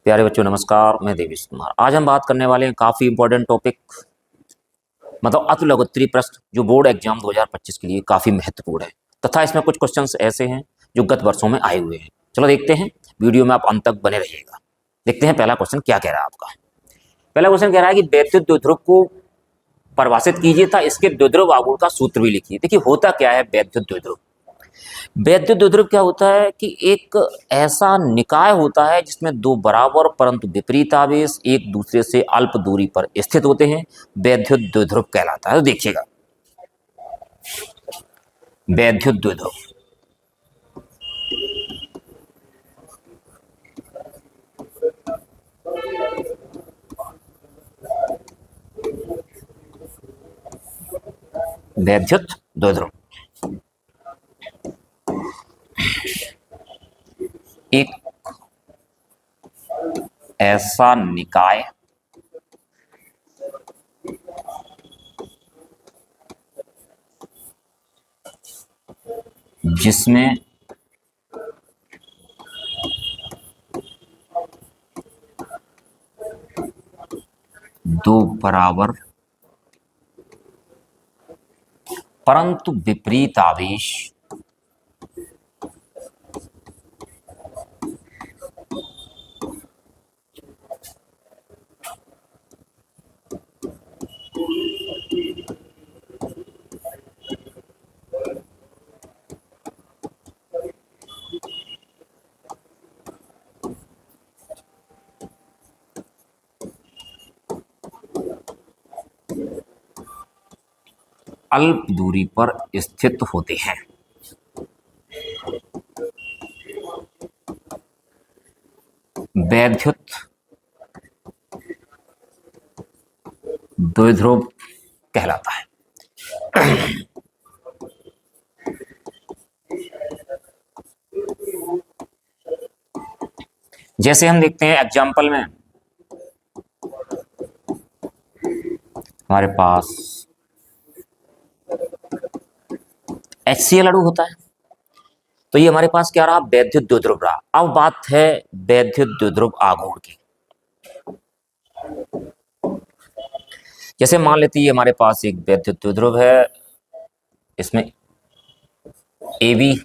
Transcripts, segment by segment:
प्यारे बच्चों नमस्कार, मैं देवेश कुमार। आज हम बात करने वाले हैं काफ़ी इंपॉर्टेंट टॉपिक, मतलब अतिलघुत्तरीय प्रश्न जो बोर्ड एग्जाम 2025 के लिए काफ़ी महत्वपूर्ण है तथा इसमें कुछ क्वेश्चंस ऐसे हैं जो गत वर्षों में आए हुए हैं। चलो देखते हैं, वीडियो में आप अंत तक बने रहिएगा। देखते हैं पहला क्वेश्चन क्या कह रहा है आपका। पहला क्वेश्चन कह रहा है कि वैद्युत द्विध्रुव को परिभाषित कीजिए था इसके द्विध्रुव आघूर्ण का सूत्र भी लिखिए। देखिए होता क्या है वैद्युत द्विध्रुव। वैद्युत द्विध्रुव क्या होता है कि एक ऐसा निकाय होता है जिसमें दो बराबर परंतु विपरीत आवेश एक दूसरे से अल्प दूरी पर स्थित होते हैं, वैद्युत द्विध्रुव कहलाता है। तो देखिएगा वैद्युत द्विध्रुव वैद्युत द्विध्रुव एक ऐसा निकाय जिसमें दो बराबर परंतु विपरीत आवेश अल्प दूरी पर स्थित होते हैं। वैद्युत द्विध्रुव कहलाता है। जैसे हम देखते हैं एग्जाम्पल में हमारे पास HCl अणु होता है, तो ये हमारे पास क्या रहा, वैद्युत द्विध्रुव रहा। अब बात है वैद्युत द्विध्रुव आघूर्ण की। जैसे मान लेते हैं हमारे पास एक वैद्युत द्विध्रुव है, इसमें AB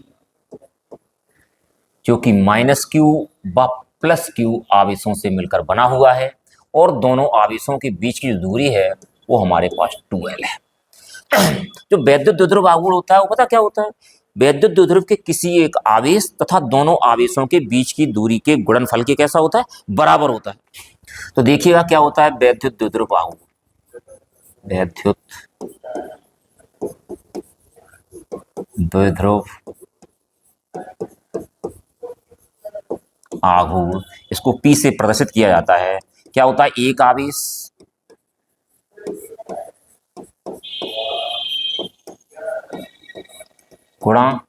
जो कि -Q व +Q आवेशों से मिलकर बना हुआ है और दोनों आवेशों के बीच की जो दूरी है वो हमारे पास 2L है। जो वैद्युत द्विध्रुव आघूर्ण होता है वो पता क्या होता है, वैद्युत द्विध्रुव के किसी एक आवेश तथा दोनों आवेशों के बीच की दूरी के गुणनफल के कैसा होता है, बराबर होता है। तो देखिएगा क्या होता है वैद्युत द्विध्रुव आघूर्ण। वैद्युत द्विध्रुव आघूर्ण, इसको P से प्रदर्शित किया जाता है। क्या होता है, एक आवेश गुणा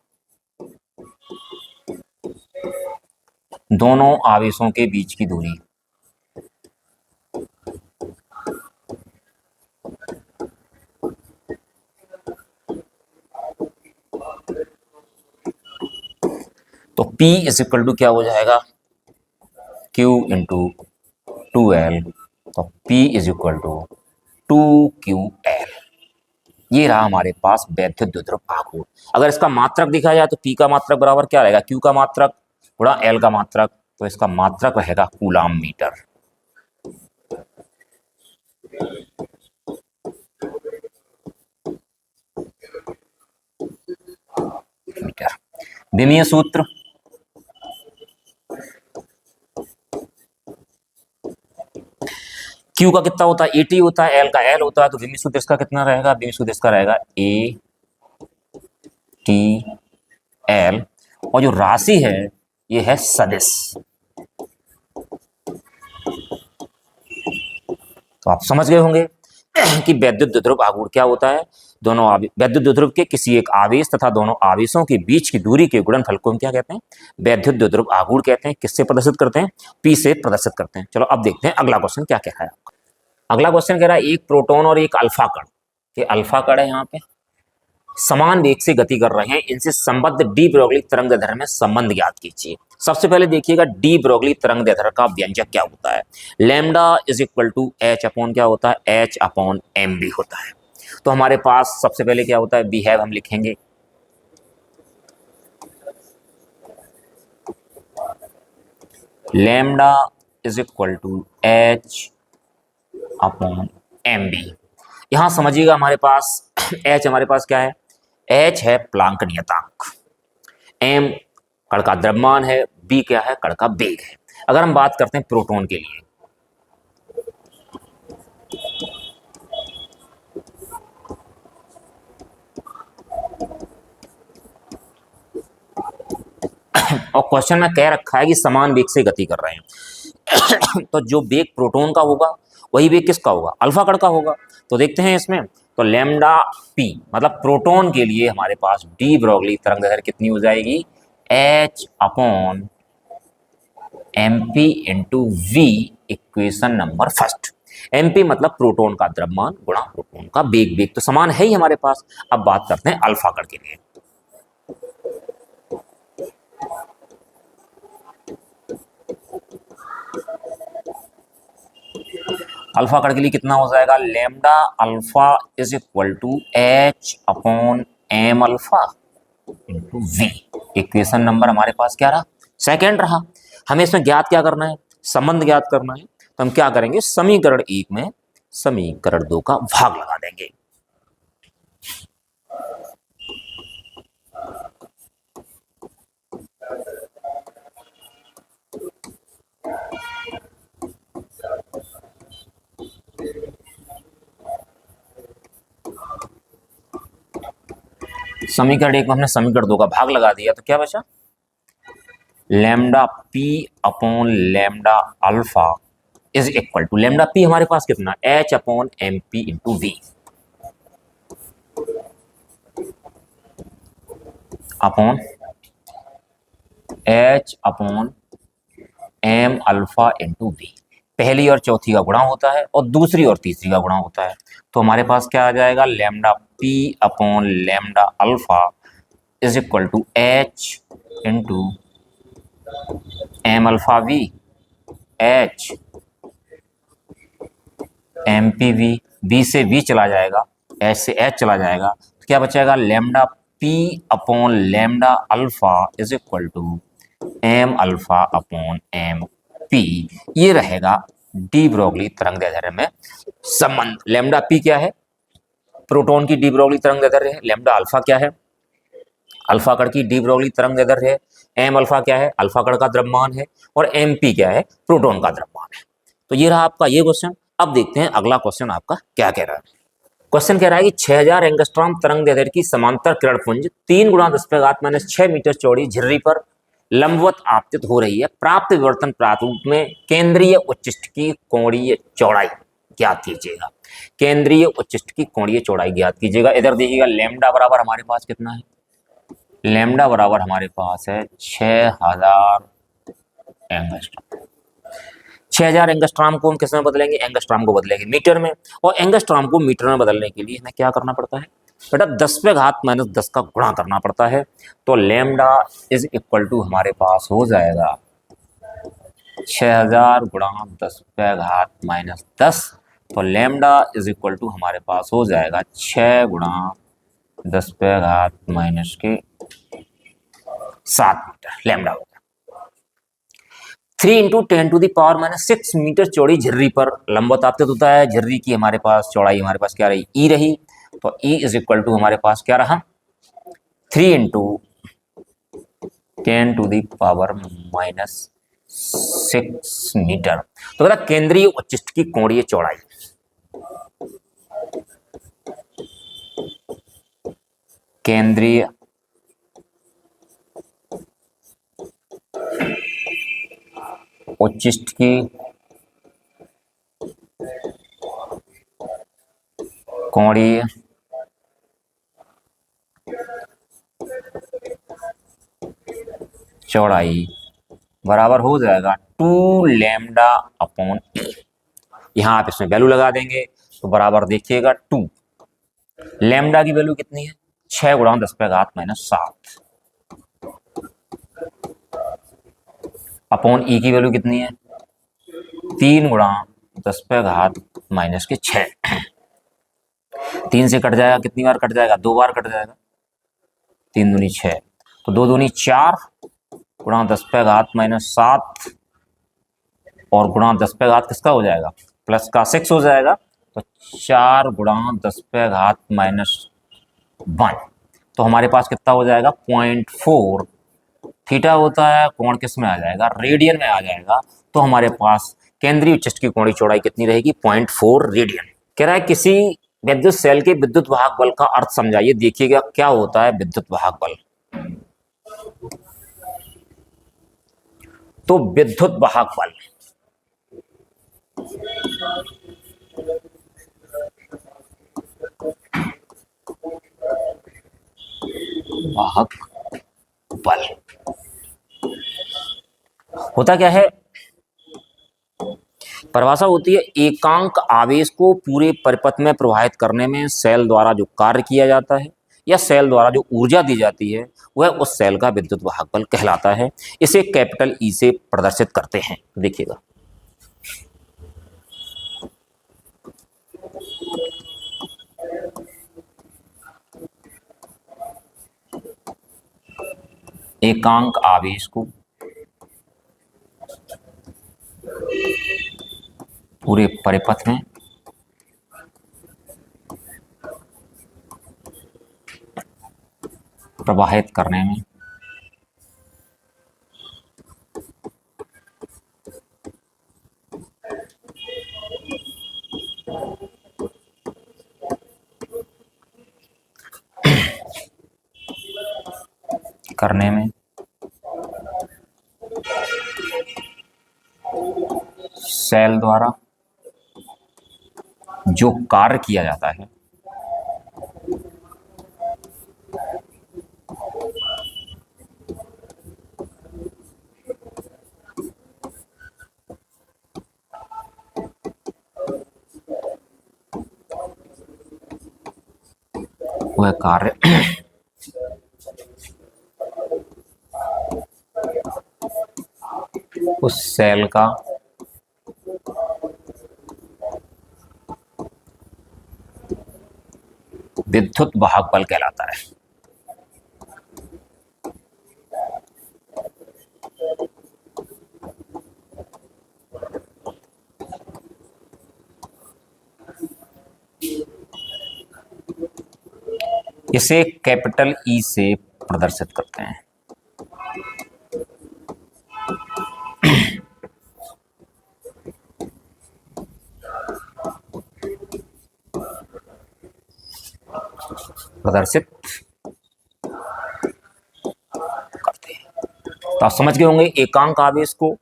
दोनों आवेशों के बीच की दूरी। तो P इज इक्वल टू क्या हो जाएगा, Q इंटू 2L। तो P is equal to 2QL। ये रहा हमारे पास वैद्युत द्विध्रुव आघूर्ण। अगर इसका मात्रक दिखा जाए तो P का मात्रक बराबर क्या रहेगा, Q का मात्रक गुणा L का मात्रक, तो इसका मात्रक रहेगा कूलाम मीटर। विमीय सूत्र Q का कितना होता है, AT होता है, L का L होता है, तो विमीय सूत्र इसका कितना रहेगा, विमीय सूत्र इसका रहेगा ATL, और जो राशि है ये है सदिश। तो आप समझ गए होंगे कि वैद्युत द्विध्रुव आघूर्ण क्या होता है। दोनों वैद्युत द्विध्रुव के किसी एक आवेश तथा दोनों आवेशों के बीच की दूरी के गुणनफल को हम क्या कहते हैं, वैद्युत द्विध्रुव आघूर्ण कहते हैं। किससे प्रदर्शित करते हैं, P से प्रदर्शित करते हैं। चलो अब देखते हैं अगला क्वेश्चन क्या कह रहा है आपका। अगला क्वेश्चन कह रहा है एक प्रोटॉन और एक अल्फा कण, ये अल्फा कण है यहाँ पे, समान वेग से गति कर रहे हैं, इनसे संबद्ध डी ब्रोगली तरंग दैर्ध्य में संबंध ज्ञात कीजिए। सबसे पहले देखिएगा डी ब्रोगली तरंग दैर्ध्य का व्यंजक क्या होता है। Lambda is equal to h upon क्या होता है, एच अपॉन एम बी होता है। तो हमारे पास सबसे पहले क्या होता है, वी हैव हम लिखेंगे lambda is equal to h upon m v. यहां समझिएगा हमारे पास एच हमारे पास क्या है, एच है प्लांक नियतांक, एम कण का द्रव्यमान है, बी क्या है, कण का वेग है। अगर हम बात करते हैं प्रोटॉन के लिए, और क्वेश्चन में कह रखा है कि समान वेग से गति कर रहे हैं तो जो वेग प्रोटॉन का होगा वही वेग किसका होगा, अल्फा कण का होगा। तो देखते हैं इसमें, तो लैम्डा पी मतलब प्रोटॉन के लिए हमारे पास डी ब्रोगली तरंग दैर्ध्य कितनी हो जाएगी, h upon m p into v, equation number first. M p मतलब प्रोटॉन का द्रव्यमान गुणा प्रोटॉन का वेग, वेग तो समान है ही हमारे पास। अब बात करते हैं अल्फा कण के लिए, अल्फा कण के लिए कितना हो जाएगा, lambda alpha is equal to h upon m alpha into v. Equation number हमारे पास क्या रहा, सेकेंड रहा। हमें इसमें ज्ञात क्या करना है, संबंध ज्ञात करना है। तो हम क्या करेंगे, समीकरण 1 में समीकरण 2 का भाग लगा देंगे। समीकरण 1 में हमने समीकरण 2 का भाग लगा दिया, तो क्या बचा, lambda p upon lambda alpha is equal to, lambda p हमारे पास कितना, h upon m p into v upon h upon m alpha into v. पहली और चौथी का गुणा होता है और दूसरी और तीसरी का गुणा होता है। तो हमारे पास क्या आ जाएगा, lambda p upon lambda alpha is equal to h into m alpha v, h m p v, v से वी चला जाएगा, एच से एच चला जाएगा, तो क्या बचेगा, lambda p upon lambda alpha is equal to m alpha upon m p. ये रहेगा डी ब्रोगली तरंग दैर्ध्य में संबंध। लैम्डा पी क्या है, प्रोटॉन की डी ब्रोगली तरंग दैर्ध्य है, लैम्डा अल्फा क्या है, अल्फा कण की डी ब्रोगली तरंग दैर्ध्य है, एम अल्फा क्या है, अल्फा कण का द्रव्यमान है, और एम पी क्या है, प्रोटॉन का द्रव्यमान है। तो ये रहा आपका ये क्वेश्चन। अब देखते हैं अगला क्वेश्चन आपका क्या कह रहा है। क्वेश्चन कह रहा है कि 6000 एंगस्ट्रॉम तरंग दैर्ध्य की समांतर किरण पुंज 3 × 10⁻⁶ मीटर चौड़ी झिर्री पर लंबवत आपतित हो रही है। प्राप्त विवर्तन प्रारूप में केंद्रीय उच्चिष्ट की कोणीय चौड़ाई ज्ञात कीजिएगा। केंद्रीय उच्चिष्ट की कोणीय चौड़ाई ज्ञात कीजिएगा। इधर देखिएगा लैम्डा बराबर हमारे पास कितना है, लैम्डा बराबर हमारे पास है 6000 एंगस्ट्रॉम। 6000 एंगस्ट्रॉम को हम किस में बदलेंगे, एंगस्ट्रॉम को बदलेंगे मीटर में, और एंगस्ट्रॉम को मीटर में बदलने के लिए हमें क्या करना पड़ता है बेटा, 10⁻⁻10 का गुणा करना पड़ता है। तो लैम्डा इज इक्वल टू हमारे पास हो जाएगा 6000 × 10⁻⁻10। तो लैम्डा इज इक्वल टू हमारे पास हो जाएगा 6 × 10⁻⁻7 मीटर लैम्डा होगा। 3 × 10⁻⁻6 मीटर चौड़ी झिर्री पर लंबवत आपतित होता है। झिर्री की हमारे पास चौड़ाई हमारे पास क्या रही, ई रही। तो ई इज इक्वल टू हमारे पास क्या रहा, 3 × 10⁻⁻6 मीटर। तो बेटा केंद्रीय उच्चिष्ट की कोणीय चौड़ाई, केंद्रीय उच्चिष्ट की कोणीय चौड़ाई बराबर हो जाएगा 2 लैम्डा अपॉन ई। यहां आप इसमें वैल्यू लगा देंगे तो बराबर देखिएगा 2, लैम्डा की वैल्यू कितनी है, 6 × 10⁻⁷ अपॉन ई की वैल्यू कितनी है 3 गुणा 10⁻⁻⁶। 3 से कट जाएगा, कितनी बार कट जाएगा 2 बार कट जाएगा, 3 दूनी 6, तो 2 दूनी 4 गुणा 10⁻⁻7 और गुणा 10 किसका हो जाएगा प्लस का 6 हो जाएगा, तो 4 गुणा 10⁻⁻1, तो हमारे पास कितना हो जाएगा 0.4 थीटा होता है, कोण किस में आ जाएगा रेडियन में आ जाएगा, तो हमारे पास केंद्रीय उच्चिष्ट की कोणीय चौड़ाई कितनी रहेगी 0.4 रेडियन। कह रहा है किसी विद्युत सेल के विद्युत वाहक बल का अर्थ समझाइए। देखिएगा क्या होता है विद्युत वाहक बल। तो विद्युत वाहक बल वाहक बल होता क्या है, परिभाषा होती है एकांक आवेश को पूरे परिपथ में प्रवाहित करने में सेल द्वारा जो कार्य किया जाता है या सेल द्वारा जो ऊर्जा दी जाती है वह उस सेल का विद्युत वाहक बल कहलाता है। इसे कैपिटल ई से प्रदर्शित करते हैं। देखिएगा एकांक आवेश को पूरे परिपथ में प्रवाहित करने में सेल द्वारा जो कार्य किया जाता है वह कार्य उस सेल का विद्युत वाहक बल कहलाता है। इसे कैपिटल ई से प्रदर्शित करते हैं। प्रदर्शित करते हैं। तो आप समझ गए होंगे एकांक आवेश को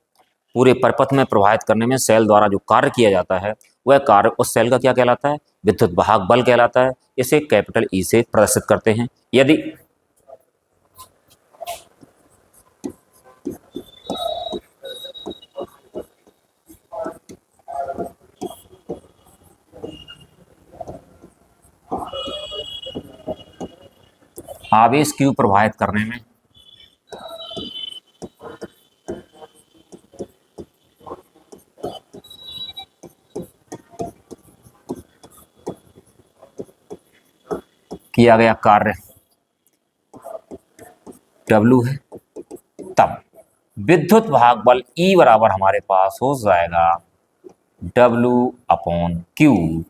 पूरे परिपथ में प्रवाहित करने में सेल द्वारा जो कार्य किया जाता है वह कार्य उस सेल का क्या कहलाता है विद्युत वाहक बल कहलाता है। इसे कैपिटल ई से प्रदर्शित करते हैं। यदि आवेश Q प्रवाहित करने में किया गया कार्य W है, तब विद्युत वाहक बल E बराबर हमारे पास हो जाएगा W/Q।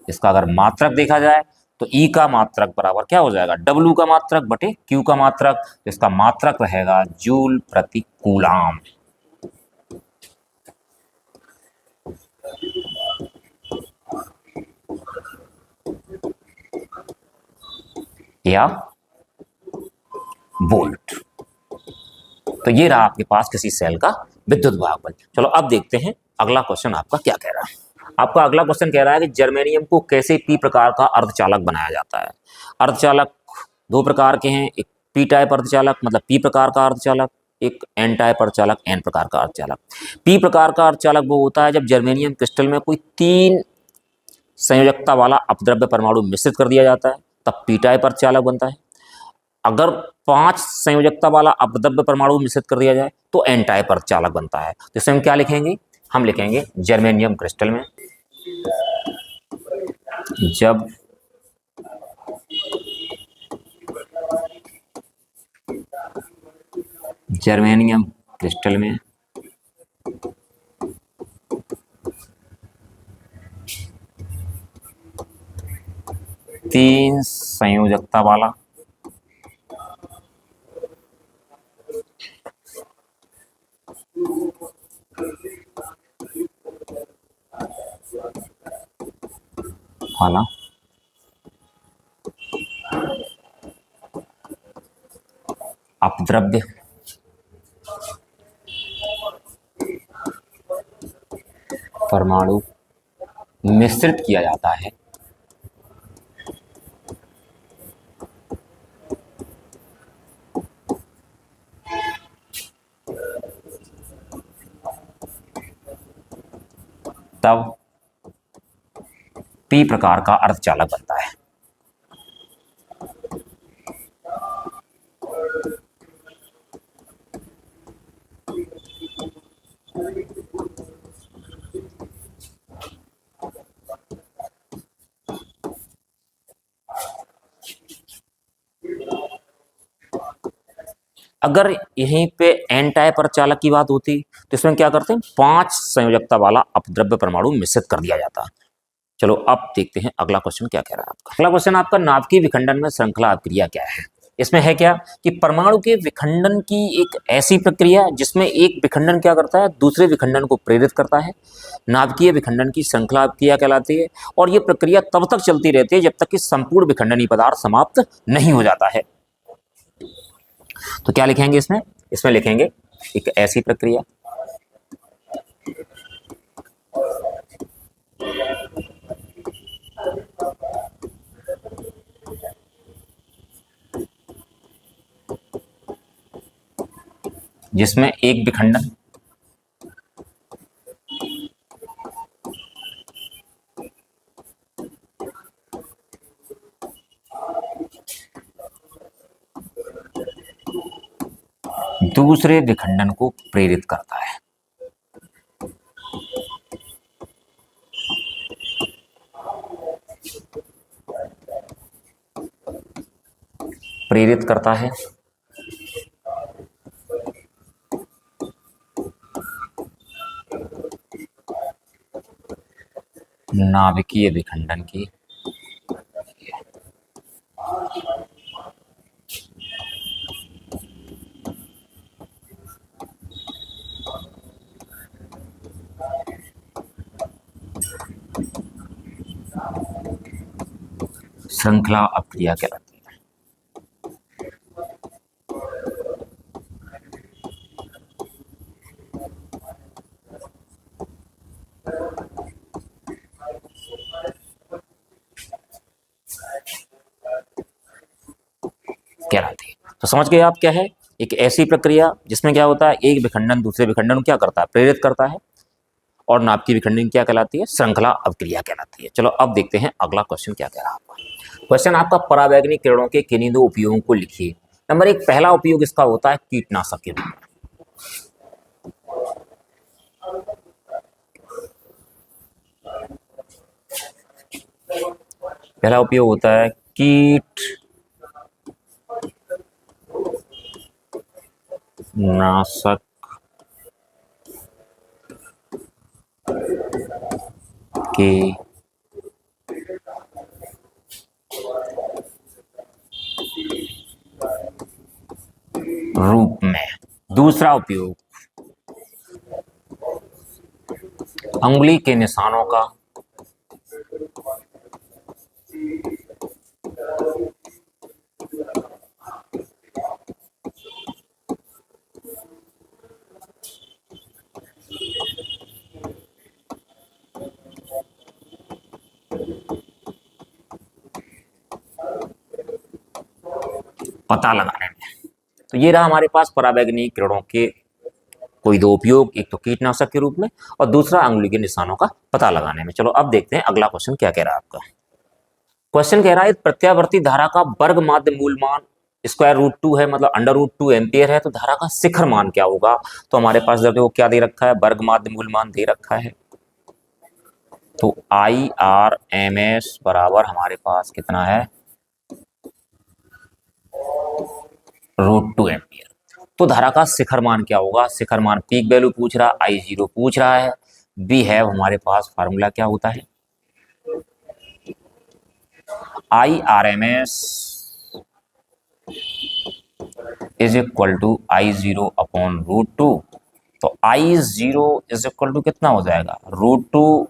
इसका अगर मात्रक देखा जाए तो E का मात्रक बराबर क्या हो जाएगा W का मात्रक बटे Q का मात्रक। इसका मात्रक रहेगा जूल प्रति कूलाम। या वोल्ट। तो ये रहा आपके पास किसी सेल का विद्युत वाहक बल। चलो अब देखते हैं अगला क्वेश्चन आपका क्या कह रहा है। आपका अगला क्वेश्चन कह रहा है कि जर्मेनियम को कैसे पी प्रकार का अर्धचालक बनाया जाता है। अर्धचालक दो प्रकार के हैं, एक पी टाइप अर्धचालक मतलब पी प्रकार का अर्धचालक, एक एन टाइप अर्धचालक एन प्रकार का अर्धचालक। पी प्रकार का अर्धचालक वो होता है जब जर्मेनियम क्रिस्टल में कोई 3 संयोजकता वाला अपद्रव्य परमाणु मिश्रित कर दिया जाता है, तब पी टाइप अर्धचालक बनता है। अगर 5 संयोजकता वाला अपद्रव्य परमाणु मिश्रित कर दिया जाए तो एन टाइप अर्धचालक बनता है। तो इसमें हम क्या लिखेंगे, हम लिखेंगे जर्मेनियम क्रिस्टल में जब जर्मेनियम क्रिस्टल में तीन संयोजकता वाला अपद्रव्य परमाणु मिश्रित किया जाता है तब पी प्रकार का अर्धचालक बनता है। अगर यहीं पे एन टाइप अर्धचालक की बात होती तो इसमें क्या करते हैं, 5 संयोजकता वाला अपद्रव्य परमाणु मिश्रित कर दिया जाता। चलो अब देखते हैं अगला क्वेश्चन क्या कह रहा है आपका। अगला क्वेश्चन आपका नाभिकीय विखंडन में श्रृंखला अभिक्रिया क्या है। इसमें है क्या कि परमाणु के विखंडन की एक ऐसी प्रक्रिया जिसमें एक विखंडन क्या करता है, दूसरे विखंडन को प्रेरित करता है, नाभिकीय विखंडन की श्रृंखला अभिक्रिया कहलाती है। और ये प्रक्रिया तब तक चलती रहती है जब तक कि संपूर्ण विखंडनीय पदार्थ समाप्त नहीं हो जाता है। तो क्या लिखेंगे इसमें, इसमें लिखेंगे एक ऐसी प्रक्रिया जिसमें एक विखंडन दूसरे विखंडन को प्रेरित करता है। प्रेरित करता है नाभिकीय विखंडन की श्रृंखला अभिक्रिया कहलाती है। कहलाती है। तो समझ गए आप क्या है, एक ऐसी प्रक्रिया जिसमें क्या होता है, एक विखंडन दूसरे विखंडन को क्या करता है, प्रेरित करता है। और नाभिकीय विखंडन क्या कहलाती है, श्रृंखला अभिक्रिया कहलाती है। चलो अब देखते हैं अगला क्वेश्चन क्या कह रहा है आपका। क्वेश्चन आपका परावैंगनिक किरणों के किन्हीं दो उपयोगों को लिखिए। नंबर 1, पहला उपयोग इसका होता है कीटनाशक के रूप में। पहला उपयोग होता है कीटनाशक के रूप में। दूसरा उपयोग अंगुली के निशानों का पता लगाने में। तो ये रहा हमारे पास परावैंगनिक किरणों के कोई दो उपयोग, एक तो कीटनाशक के रूप में और दूसरा अंगुली के निशानों का पता लगाने में। चलो अब देखते हैं अगला क्वेश्चन क्या कह रहा है आपका। क्वेश्चन कह रहा है प्रत्यावर्ती धारा का वर्ग माध्य मूलमान स्क्वायर रूट 2 है, मतलब अंडर रूट 2 एम्पियर है, तो धारा का शिखर मान क्या होगा? तो हमारे पास जब वो क्या दे रखा है, वर्ग माध्य मूल मान दे रखा है। तो IRMS बराबर हमारे पास कितना है, √2 एम्पियर। तो धारा का शिखर मान क्या होगा? शिखर मान पीक वैल्यू पूछ रहा, I0 पूछ रहा है। बी है हमारे पास फार्मूला क्या होता है, IRMS is equal to I0 upon √2। तो I0 इज इक्वल टू कितना हो जाएगा, √2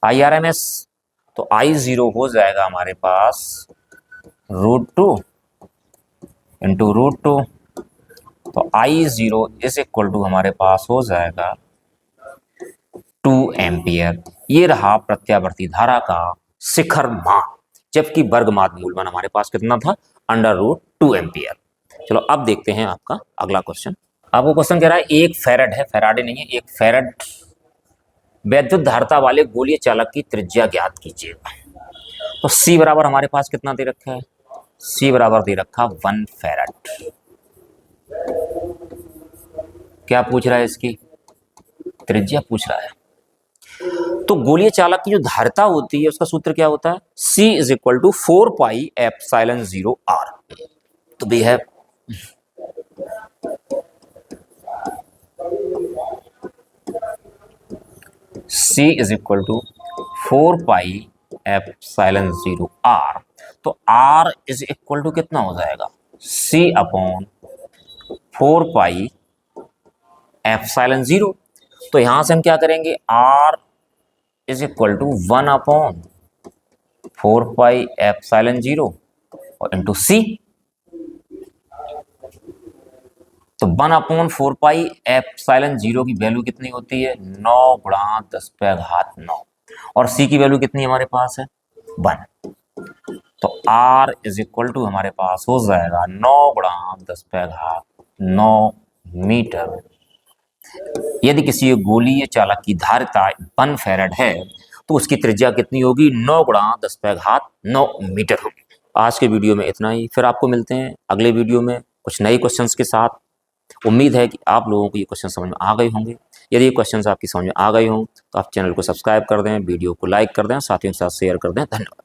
IRMS। तो I0 हो जाएगा हमारे पास √2 इंटू √2। तो I0 इज इक्वल टू हमारे पास हो जाएगा 2 एम्पियर। ये रहा प्रत्यावर्ती धारा का शिखर मान, जबकि वर्ग माध्य मूल मान हमारे पास कितना था, √2 एम्पियर। चलो अब देखते हैं आपका अगला क्वेश्चन। आपको क्वेश्चन कह रहा है एक फैराड है, फैराडे नहीं है, एक फैराड वैद्युत धारिता वाले गोलीय चालक की त्रिज्या ज्ञात कीजिए। तो C बराबर हमारे पास कितना दे रखा है, C बराबर दे रखा 1 फैराड। क्या पूछ रहा है, इसकी त्रिज्या पूछ रहा है। तो गोलीय चालक की जो धारिता होती है उसका सूत्र क्या होता है, C is equal to 4πε0r। तो भी है C is equal to 4πε0r। तो R इज इक्वल टू कितना हो जाएगा, C अपॉन 4πε0। तो यहां से हम क्या करेंगे, R is equal to 1 upon 4πε0 और इंटू C। तो 1 अपॉन 4πε0 की वैल्यू कितनी होती है, 9 गुणा 10⁻9 और C की वैल्यू कितनी हमारे पास है, 1। तो R इज इक्वल टू हमारे पास हो जाएगा 9 गुणा 10⁻9 मीटर। यदि किसी गोलीय चालक की धारिता 1 फैराड है तो उसकी त्रिज्या कितनी होगी, 9 गुणा 10⁻9 मीटर होगी। आज के वीडियो में इतना ही, फिर आपको मिलते हैं अगले वीडियो में कुछ नए क्वेश्चंस के साथ। उम्मीद है कि आप लोगों को ये क्वेश्चन समझ में आ गए होंगे। यदि ये क्वेश्चंस आपकी समझ में आ गए हों तो आप चैनल को सब्सक्राइब कर दें, वीडियो को लाइक कर दें, साथियों के साथ शेयर कर दें। धन्यवाद।